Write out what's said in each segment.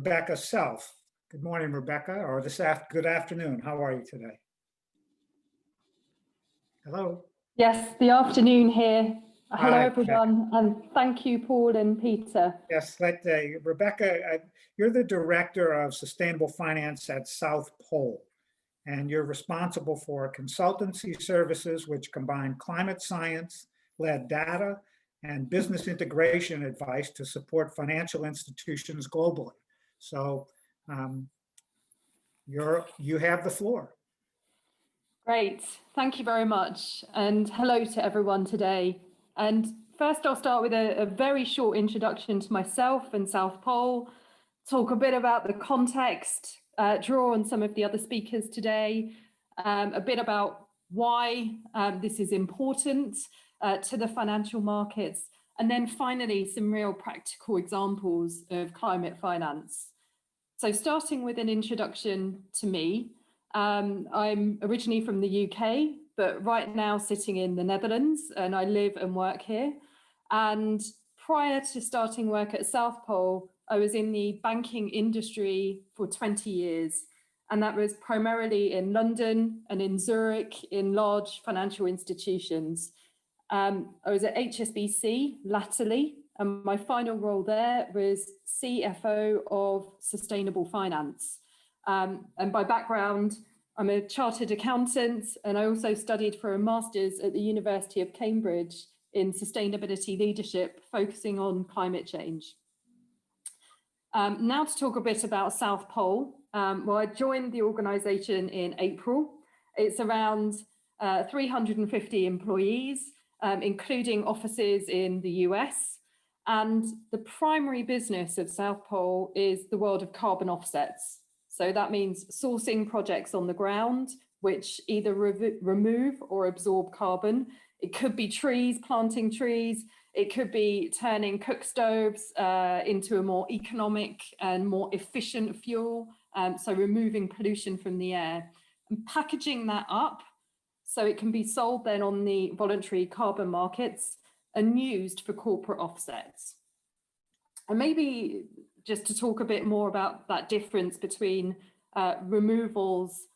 Rebecca Self. Good morning, Rebecca, or good afternoon. How are you today? Hello. Yes, the afternoon here. Hello, Hi, everyone, and thank you, Paul and Peter. Yes, Rebecca, you're the Director of Sustainable Finance at South Pole, and you're responsible for consultancy services which combine climate science-led data and business integration advice to support financial institutions globally. So you have the floor. Great, thank you very much. And hello to everyone today. And first I'll start with a very short introduction to myself and South Pole, talk a bit about the context, draw on some of the other speakers today, a bit about why this is important to the financial markets, and then finally some real practical examples of climate finance. So starting with an introduction to me, I'm originally from the UK, but right now sitting in the Netherlands, and I live and work here. And prior to starting work at South Pole, I was in the banking industry for 20 years. And that was primarily in London and in Zurich in large financial institutions. I was at HSBC latterly, and my final role there was CFO of Sustainable Finance. And by background, I'm a chartered accountant, and I also studied for a master's at the University of Cambridge in sustainability leadership, focusing on climate change. Now to talk a bit about South Pole. Well, I joined the organisation in April. It's around 350 employees, including offices in the US. And the primary business of South Pole is the world of carbon offsets. So that means sourcing projects on the ground, which either remove or absorb carbon. It could be trees, planting trees. It could be turning cook stoves into a more economic and more efficient fuel. So removing pollution from the air and packaging that up so it can be sold then on the voluntary carbon markets and used for corporate offsets. And maybe just to talk a bit more about that difference between removals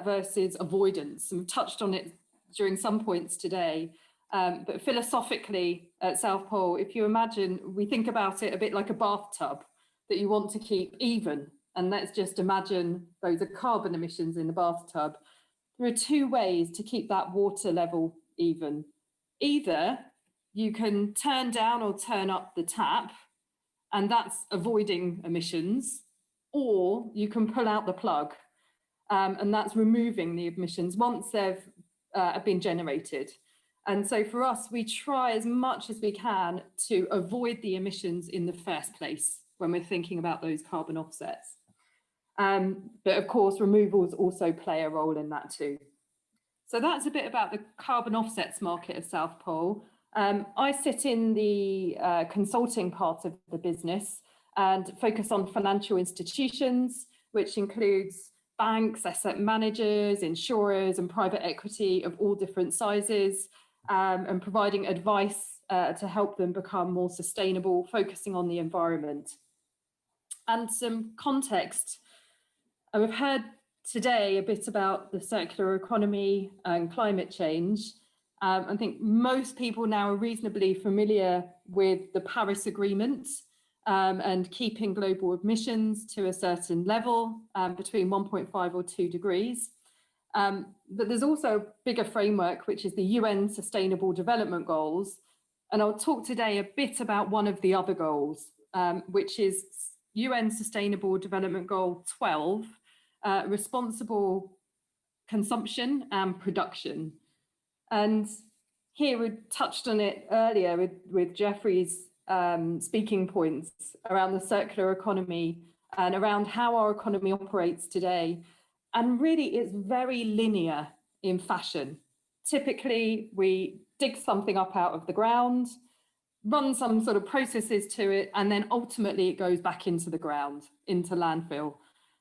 versus avoidance. And we've touched on it during some points today, but philosophically at South Pole, if you imagine, we think about it a bit like a bathtub that you want to keep even. And let's just imagine those are carbon emissions in the bathtub. There are two ways to keep that water level even. Either you can turn down or turn up the tap, and that's avoiding emissions, or you can pull out the plug, and that's removing the emissions once they've been generated. And so for us, we try as much as we can to avoid the emissions in the first place when we're thinking about those carbon offsets. But of course, removals also play a role in that too. So that's a bit about the carbon offsets market of South Pole. I sit in the consulting part of the business and focus on financial institutions, which includes banks, asset managers, insurers, and private equity of all different sizes, and providing advice to help them become more sustainable, focusing on the environment. And some context. We've heard today a bit about the circular economy and climate change. I think most people now are reasonably familiar with the Paris Agreement and keeping global emissions to a certain level between 1.5 or 2 degrees. But there's also a bigger framework, which is the UN Sustainable Development Goals. And I'll talk today a bit about one of the other goals, which is UN Sustainable Development Goal 12, responsible consumption and production. And here we touched on it earlier with Jeffrey's speaking points around the circular economy and around how our economy operates today. And really it's very linear in fashion. Typically we dig something up out of the ground, run some sort of processes to it, and then ultimately it goes back into the ground, into landfill.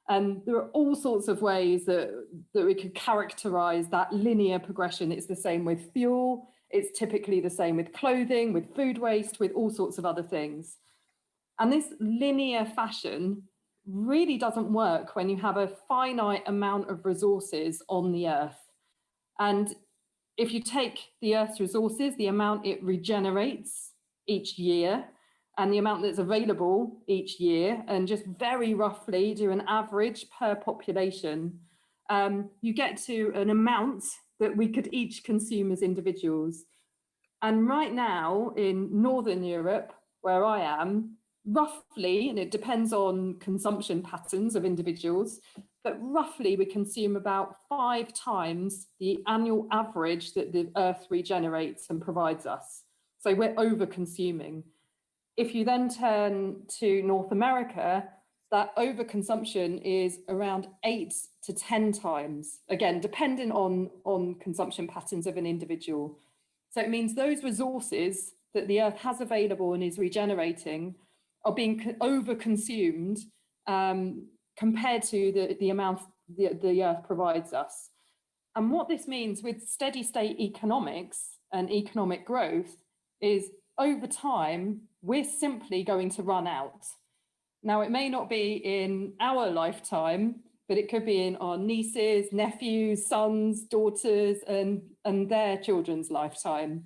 And there are all sorts of ways that we could characterize that linear progression. It's the same with fuel. It's typically the same with clothing, with food waste, with all sorts of other things. And this linear fashion really doesn't work when you have a finite amount of resources on the Earth. And if you take the Earth's resources, the amount it regenerates each year, and the amount that's available each year, and just very roughly do an average per population, you get to an amount that we could each consume as individuals. And right now in Northern Europe, where I am, roughly, and it depends on consumption patterns of individuals, but roughly we consume about 5 times the annual average that the Earth regenerates and provides us. So we're over consuming. If you then turn to North America, that overconsumption is around 8 to 10 times, again, depending on consumption patterns of an individual. So it means those resources that the Earth has available and is regenerating are being overconsumed compared to the amount the Earth provides us. And what this means with steady state economics and economic growth is over time, we're simply going to run out. Now, it may not be in our lifetime, but it could be in our nieces, nephews, sons, daughters, and their children's lifetime.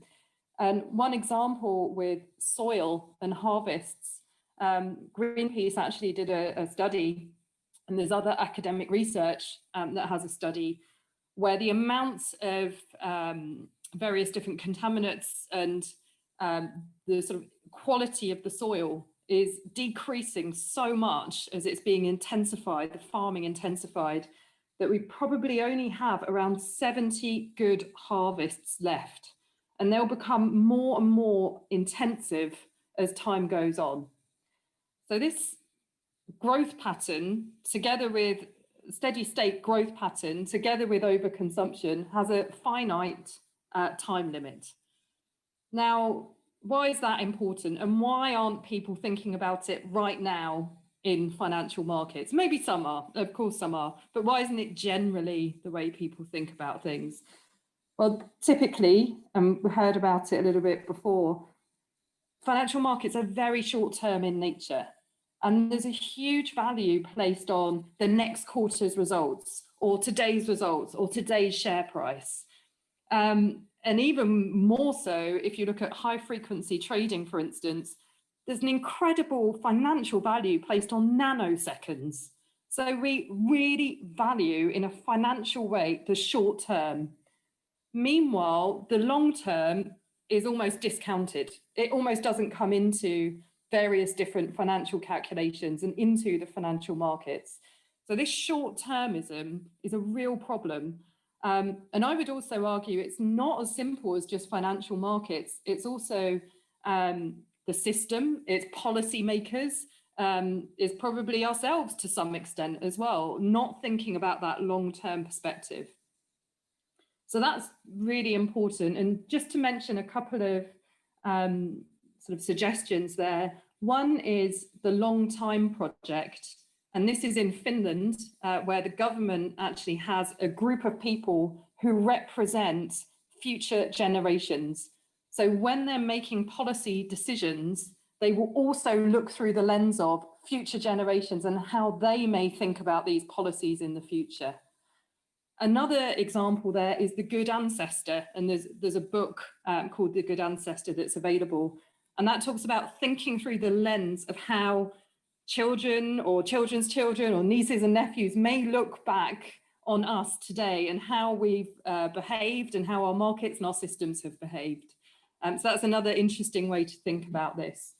And one example with soil and harvests, Greenpeace actually did a study, and there's other academic research that has a study where the amounts of various different contaminants and the sort of quality of the soil is decreasing so much as it's being intensified, the farming intensified, that we probably only have around 70 good harvests left. And they'll become more and more intensive as time goes on. So this growth pattern, together with steady state growth pattern, together with overconsumption, has a finite time limit. Now, why is that important, and why aren't people thinking about it right now in financial markets? Maybe some are, of course some are, but why isn't it generally the way people think about things? Well, typically, and we heard about it a little bit before, financial markets are very short-term in nature, and there's a huge value placed on the next quarter's results, or today's results, or today's share price. And even more so, if you look at high frequency trading, for instance, there's an incredible financial value placed on nanoseconds. So we really value in a financial way the short term. Meanwhile, the long term is almost discounted. It almost doesn't come into various different financial calculations and into the financial markets. So this short-termism is a real problem. And I would also argue it's not as simple as just financial markets. It's also the system, it's policymakers, it's probably ourselves to some extent as well, not thinking about that long-term perspective. So that's really important. And just to mention a couple of sort of suggestions there. One is the Long Time Project. And this is in Finland, where the government actually has a group of people who represent future generations. So when they're making policy decisions, they will also look through the lens of future generations and how they may think about these policies in the future. Another example there is the Good Ancestor, and there's a book called The Good Ancestor that's available, and that talks about thinking through the lens of how children or children's children or nieces and nephews may look back on us today and how we've behaved and how our markets and our systems have behaved. So that's another interesting way to think about this.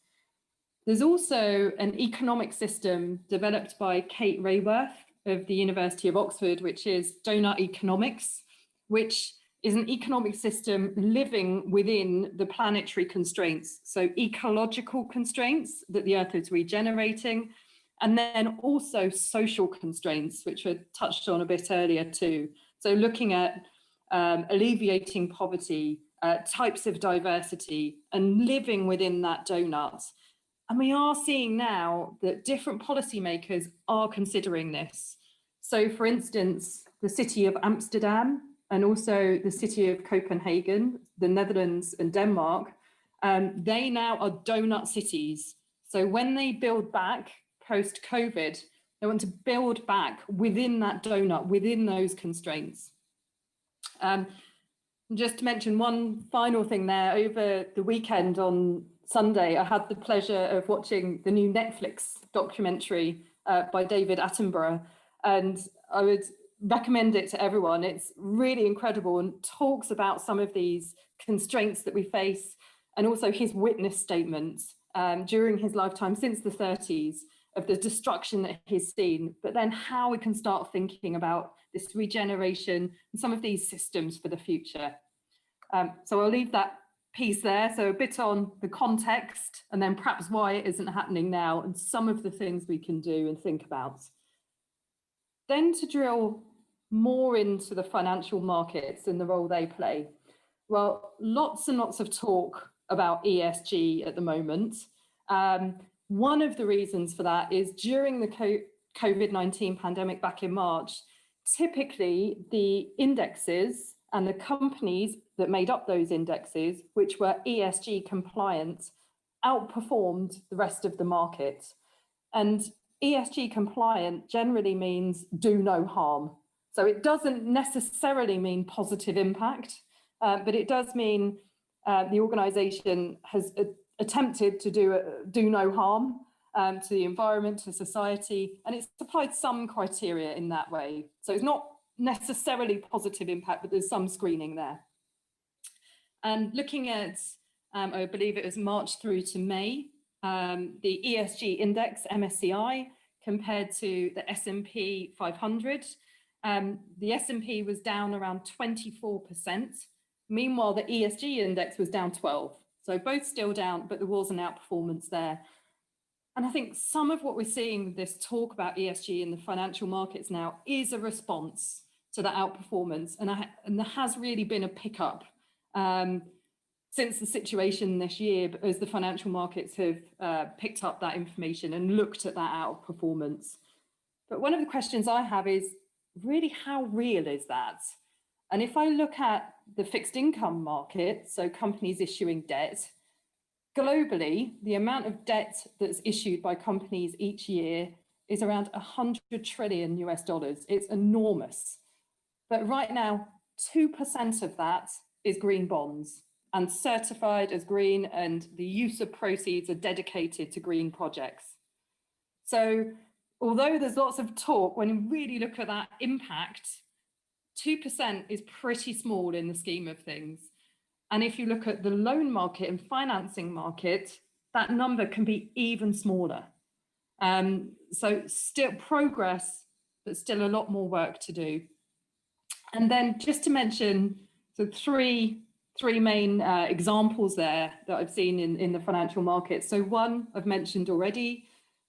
There's also an economic system developed by Kate Raworth of the University of Oxford, which is donut economics, which is an economic system living within the planetary constraints. So ecological constraints that the Earth is regenerating, and then also social constraints, which were touched on a bit earlier too. So looking at alleviating poverty, types of diversity, and living within that donut. And we are seeing now that different policymakers are considering this. So for instance, the city of Amsterdam and also the city of Copenhagen, the Netherlands and Denmark, they now are donut cities. So when they build back post-COVID, They want to build back within that donut, within those constraints. Just to mention one final thing there, over the weekend on Sunday, I had the pleasure of watching the new Netflix documentary by David Attenborough, and I would recommend it to everyone. It's really incredible and talks about some of these constraints that we face, and also his witness statements during his lifetime since the 30s of the destruction that he's seen, but then how we can start thinking about this regeneration and some of these systems for the future. So I'll leave that piece there. So a bit on the context, and then perhaps why it isn't happening now, and some of the things we can do and think about. Then to drill more into the financial markets and the role they play. Well, lots and lots of talk about ESG at the moment. One of the reasons for that is during the COVID-19 pandemic back in March, typically the indexes and the companies that made up those indexes, which were ESG compliant, outperformed the rest of the market. And ESG compliant generally means do no harm. So it doesn't necessarily mean positive impact, but it does mean the organization has attempted to do no harm to the environment, to society, and it's applied some criteria in that way. So it's not necessarily positive impact, but there's some screening there. And looking at, I believe it was March through to May, the ESG index, MSCI, compared to the S&P 500, the S&P was down around 24%. Meanwhile, the ESG index was down 12%. So both still down, but there was an outperformance there. And I think some of what we're seeing with this talk about ESG in the financial markets now is a response to that outperformance. And there has really been a pickup since the situation this year, as the financial markets have picked up that information and looked at that outperformance. But one of the questions I have is really, how real is that? And if I look at the fixed income market, so companies issuing debt, globally, the amount of debt that's issued by companies each year is around 100 trillion US dollars. It's enormous. But right now, 2% of that is green bonds and certified as green, and the use of proceeds are dedicated to green projects. So although there's lots of talk, when you really look at that impact, 2% is pretty small in the scheme of things. And if you look at the loan market and financing market, that number can be even smaller. So still progress, but still a lot more work to do. And then just to mention, so three main examples there that I've seen in the financial market. So one I've mentioned already,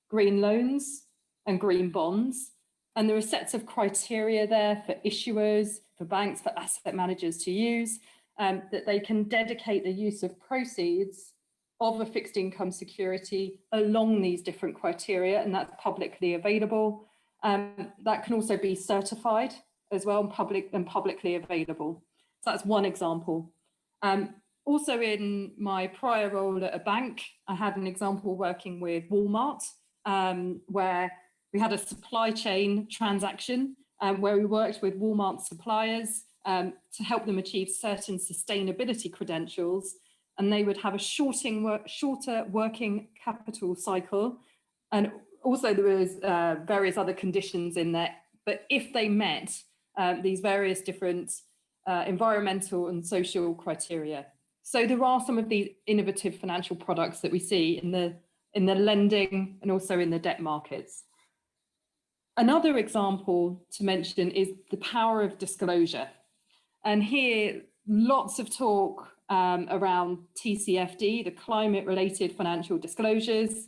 green loans and green bonds. And there are sets of criteria there for issuers, for banks, for asset managers to use, that they can dedicate the use of proceeds of a fixed income security along these different criteria, and that's publicly available. That can also be certified as well, and publicly available. So that's one example. Also in my prior role at a bank, I had an example working with Walmart, where we had a supply chain transaction where we worked with Walmart suppliers to help them achieve certain sustainability credentials, and they would have a shorter working capital cycle. And also there was various other conditions in there, but if they met these various different environmental and social criteria. So there are some of these innovative financial products that we see in the lending and also in the debt markets. Another example to mention is the power of disclosure. And here, lots of talk around TCFD, the climate-related financial disclosures,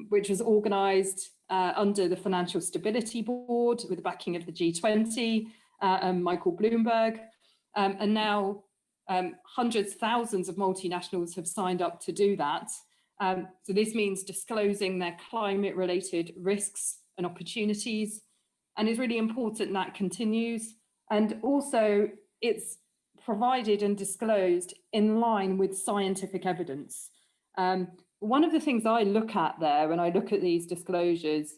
which was organised under the Financial Stability Board with the backing of the G20 and Michael Bloomberg. And now hundreds, thousands of multinationals have signed up to do that. So this means disclosing their climate-related risks and opportunities. And it's really important that continues. And also it's provided and disclosed in line with scientific evidence. One of the things I look at there when I look at these disclosures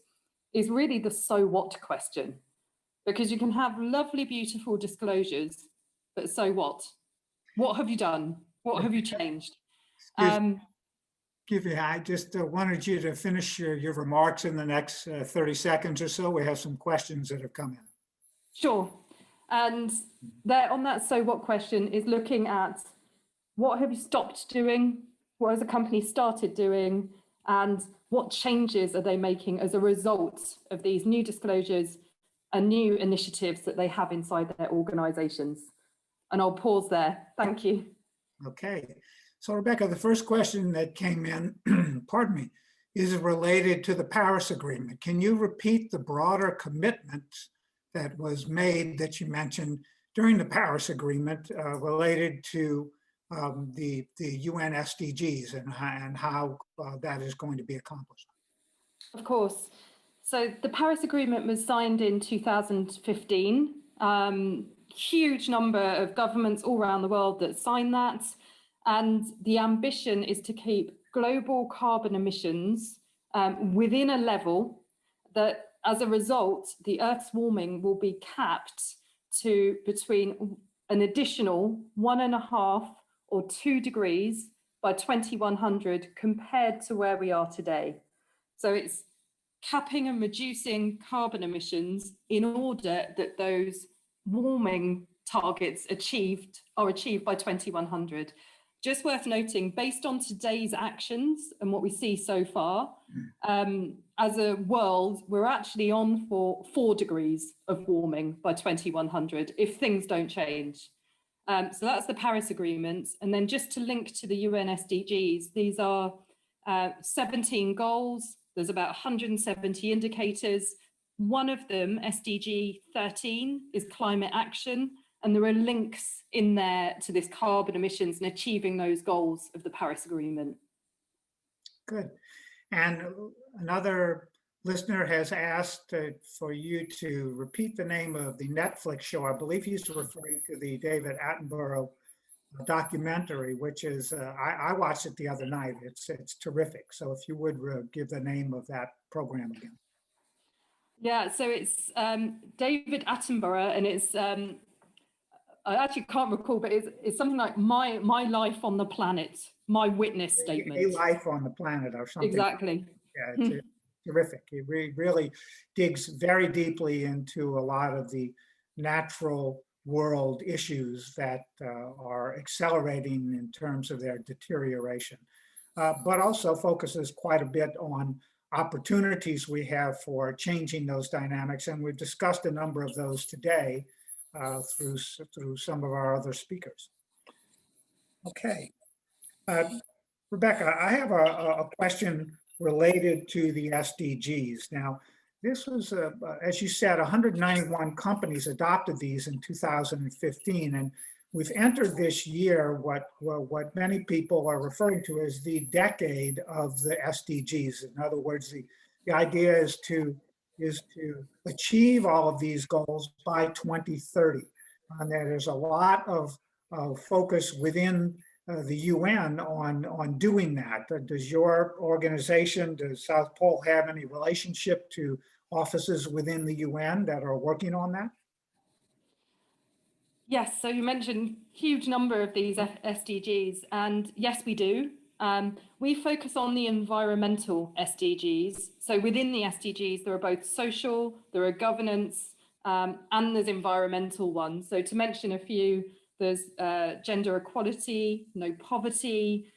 is really the so what question, because you can have lovely, beautiful disclosures, but so what? What have you done? What have you changed? I just wanted you to finish your remarks in the next 30 seconds or so. We have some questions that have come in. Sure. And there on that so what question is looking at what have you stopped doing? What has the company started doing? And what changes are they making as a result of these new disclosures and new initiatives that they have inside their organizations? And I'll pause there. Thank you. Okay. So Rebecca, the first question that came in, pardon me, is related to the Paris Agreement. Can you repeat the broader commitment that was made that you mentioned during the Paris Agreement related to the UN SDGs and how that is going to be accomplished? Of course. So the Paris Agreement was signed in 2015. Huge number of governments all around the world that signed that. And the ambition is to keep global carbon emissions within a level that, as a result, the Earth's warming will be capped to between an additional 1.5 or 2 degrees by 2100 compared to where we are today. So it's capping and reducing carbon emissions in order that those warming targets are achieved by 2100. Just worth noting, based on today's actions and what we see so far, as a world, we're actually on for 4 degrees of warming by 2100 if things don't change. So that's the Paris Agreement. And then just to link to the UN SDGs, these are 17 goals. There's about 170 indicators. One of them, SDG 13, is climate action. And there are links in there to this carbon emissions and achieving those goals of the Paris Agreement. Good. And another listener has asked for you to repeat the name of the Netflix show. I believe he's referring to the David Attenborough documentary, which is, I watched it the other night. It's terrific. So if you would give the name of that program again. Yeah, so it's David Attenborough, and it's, I actually can't recall, but it's something like my life on the planet, my witness statement. A life on the planet or something. Exactly. Yeah, it's terrific. It really digs very deeply into a lot of the natural world issues that are accelerating in terms of their deterioration, but also focuses quite a bit on opportunities we have for changing those dynamics. And we've discussed a number of those today through some of our other speakers. Okay. Rebecca, I have a question related to the SDGs. Now, this was, as you said, 191 companies adopted these in 2015, and we've entered this year what many people are referring to as the decade of the SDGs. In other words, the idea is to achieve all of these goals by 2030. And there's a lot of focus within the UN on doing that. Does your organization, does South Pole have any relationship to offices within the UN that are working on that? Yes, so you mentioned huge number of these SDGs, and yes, we do. We focus on the environmental SDGs. So within the SDGs, there are both social, there are governance, and there's environmental ones. So to mention a few, there's gender equality, no poverty,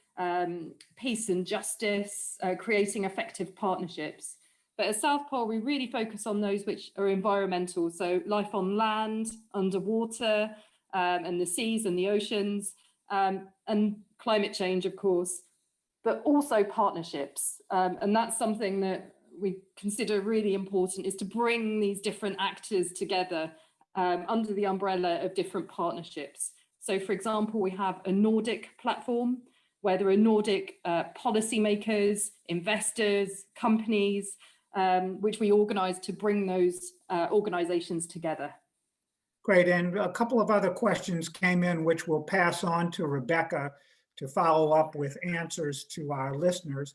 peace and justice, creating effective partnerships. But at South Pole, we really focus on those which are environmental. So life on land, underwater, and the seas and the oceans, and climate change, of course, but also partnerships. And that's something that we consider really important, is to bring these different actors together under the umbrella of different partnerships. So for example, we have a Nordic platform where there are Nordic policymakers, investors, companies, which we organize to bring those organizations together. Great, and a couple of other questions came in, which we'll pass on to Rebecca to follow up with answers to our listeners.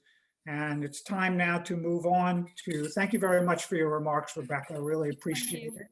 And it's time now to move on to, thank you very much for your remarks, Rebecca. I really Thank appreciate you. it.